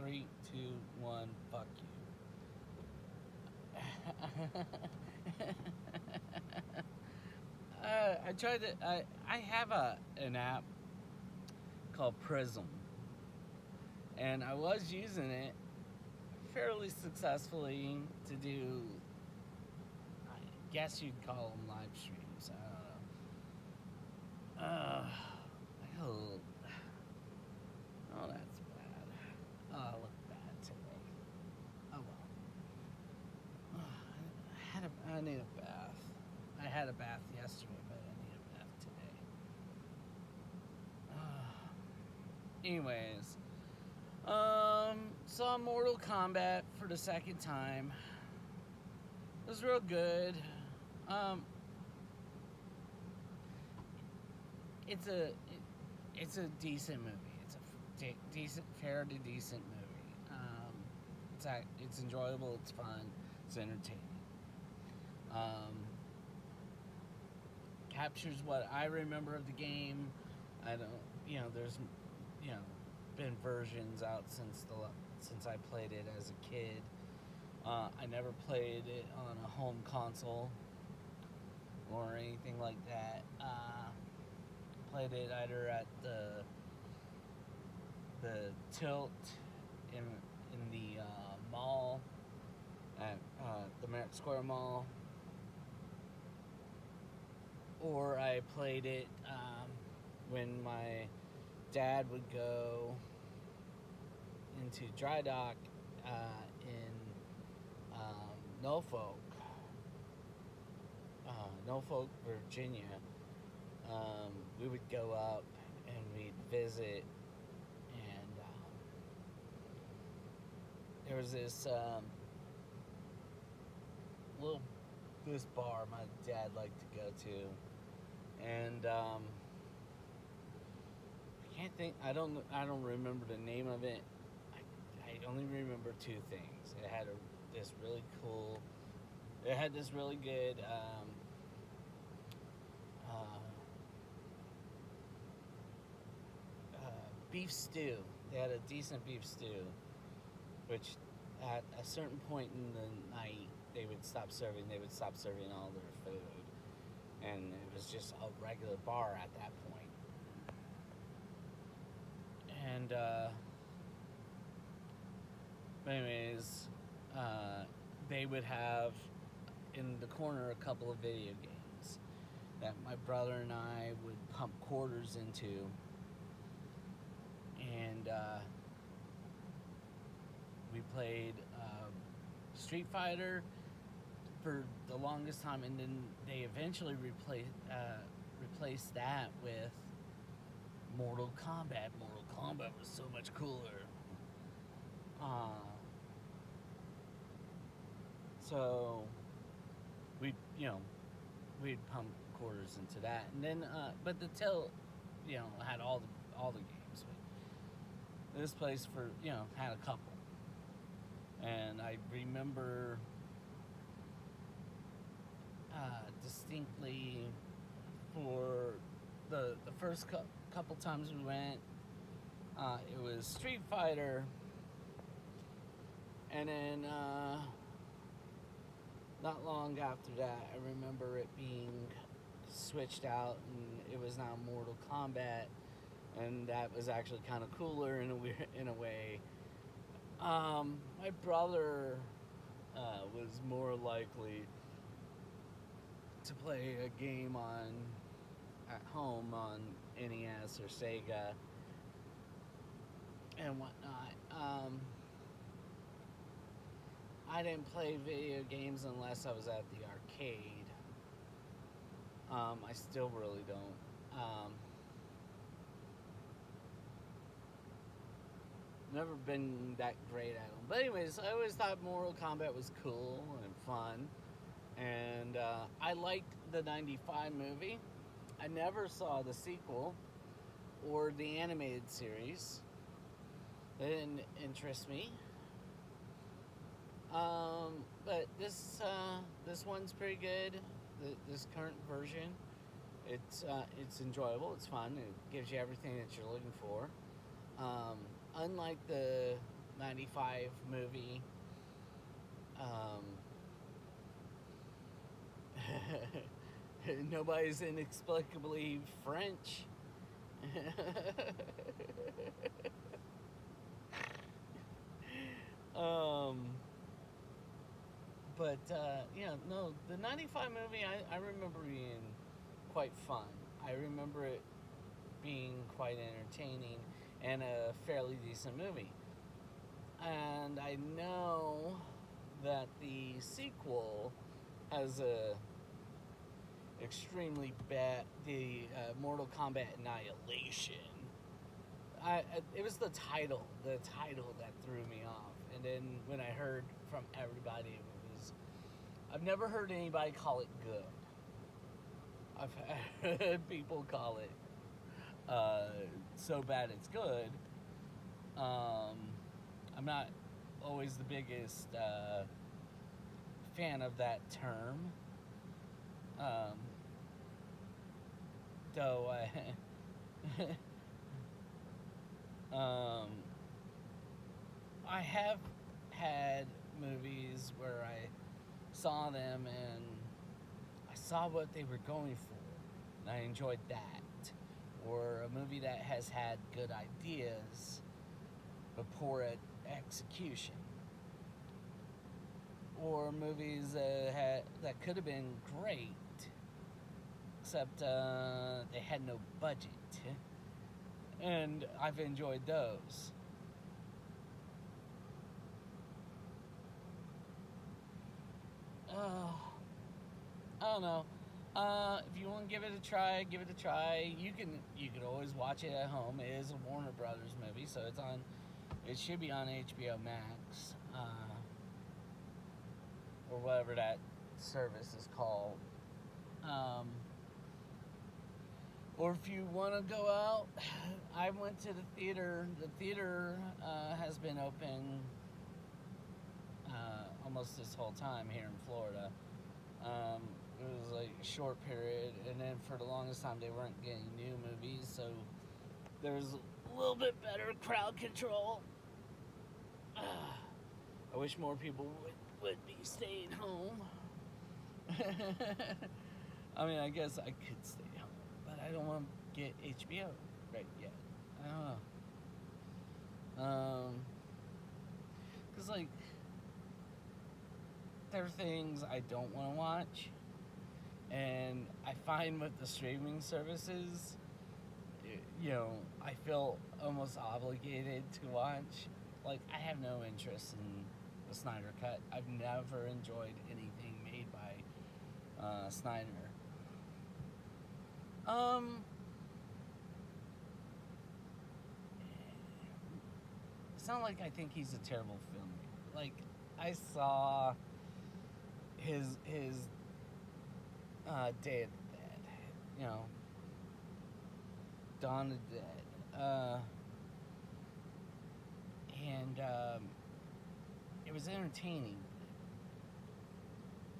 Three, two, one. Fuck you. I tried to. I have an app called Prism, and I was using it fairly successfully to do. I guess you'd call them live streams. I don't know. I got a little. Oh, that's bad. Oh, I look bad today. Oh well. I need a bath. I had a bath yesterday, but I need a bath today. Anyways, saw Mortal Kombat for the second time. It was real good. Um, it's a it's a decent movie. It's a decent, fair to decent movie. It's enjoyable. It's fun. It's entertaining. Um, Captures what I remember of the game. I don't, there's, you know, been versions out since I played it as a kid. I never played it on a home console or anything like that. Played it either at the Tilt in the mall at the Merritt Square Mall, or I played it when my dad would go into dry dock in Norfolk, Virginia. We would go up and we'd visit, and there was this bar my dad liked to go to, and I can't think. I don't remember the name of it. I only remember two things. It had this really cool. It had this really good uh, beef stew. They had a decent beef stew, which at a certain point in the night they would stop serving. They would stop serving all their food, and it was just a regular bar at that point. And anyways, they would have in the corner a couple of video games that my brother and I would pump quarters into, and we played Street Fighter for the longest time, and then they eventually replaced that with Mortal Kombat. Mortal Kombat was so much cooler. So we, we'd pump quarters into that, and then but the Till, had all the games. But this place had a couple, and I remember distinctly for the first couple times we went. It was Street Fighter, and then not long after that, I remember it being switched out, and it was now Mortal Kombat, and that was actually kind of cooler in a way. My brother was more likely to play a game at home on NES or Sega and whatnot. I didn't play video games unless I was at the arcade. I still really don't. Never been that great at them. But anyways, I always thought Mortal Kombat was cool and fun. And I liked the 95 movie. I never saw the sequel or the animated series. They didn't interest me. But this one's pretty good. This current version, it's enjoyable. It's fun. It gives you everything that you're looking for. Unlike '95 movie. Um, Nobody's inexplicably French. um, no, the '95 movie I remember being quite fun. I remember it being quite entertaining and a fairly decent movie. And I know that the sequel has a extremely bad, the Mortal Kombat Annihilation. It was the title that threw me off. And then when I heard from everybody, I've never heard anybody call it good. I've had people call it so bad it's good. I'm not always the biggest fan of that term. Though I have had movies where I saw them and I saw what they were going for, and I enjoyed that. Or a movie that has had good ideas but poor at execution. Or movies that could have been great, except they had no budget. And I've enjoyed those. I don't know. If you want to give it a try, give it a try. You can always watch it at home. It is a Warner Brothers movie, so it's on. It should be on HBO Max, or whatever that service is called. Or if you want to go out, I went to the theater. The theater has been open almost this whole time here in Florida. It was like a short period, and then for the longest time they weren't getting new movies, so there was a little bit better crowd control. I wish more people would be staying home. I mean, I guess I could stay home, but I don't want to get HBO right yet. I don't know. Because, like, there are things I don't want to watch, and I find with the streaming services, I feel almost obligated to watch. Like, I have no interest in the Snyder Cut. I've never enjoyed anything made by Snyder. It's not like I think he's a terrible filmmaker. Like, I saw his Day of the Dead, Dawn of the Dead, and it was entertaining.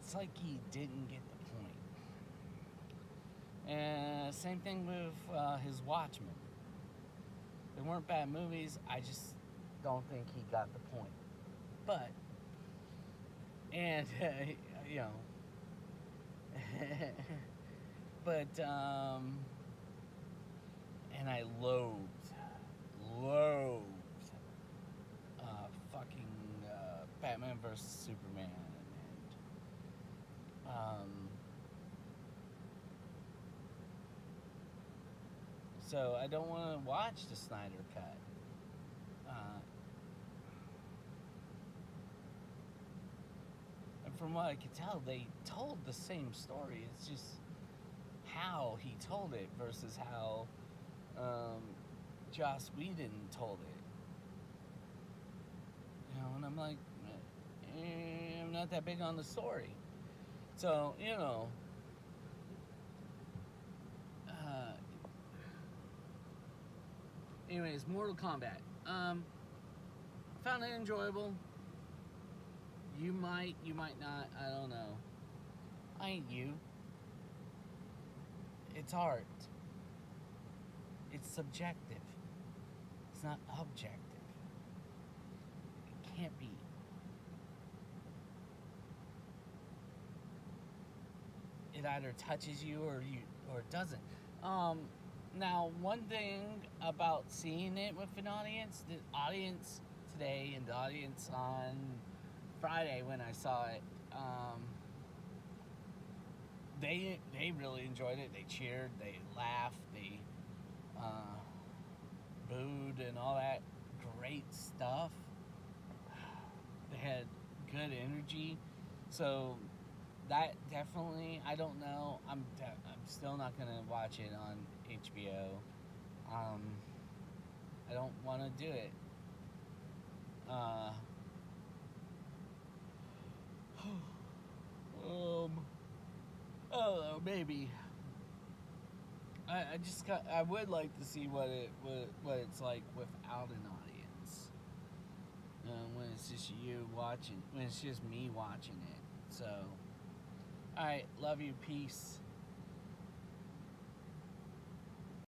It's like he didn't get the point. And same thing with his Watchmen. They weren't bad movies. I just don't think he got the point. But, and but and I loathed fucking Batman vs Superman, and so I don't want to watch the Snyder Cut. And from what I could tell, they told the same story. It's just how he told it versus how Joss Whedon told it. And I'm like, I'm not that big on the story. So, anyways, Mortal Kombat. Found it enjoyable. You might not. I don't know. I ain't you. It's art. It's subjective. It's not objective. can't be. It either touches you or it doesn't. Now, one thing about seeing it with an audience, the audience today and the audience on Friday when I saw it, they really enjoyed it. They cheered, they laughed, they booed, and all that great stuff. They had good energy, so that definitely. I don't know. I'm still not gonna watch it on HBO. I don't want to do it. Uh, I don't know. Maybe. I just got. I would like to see what it's like without an audience. When it's just you watching. When it's just me watching it. So. All right. Love you. Peace.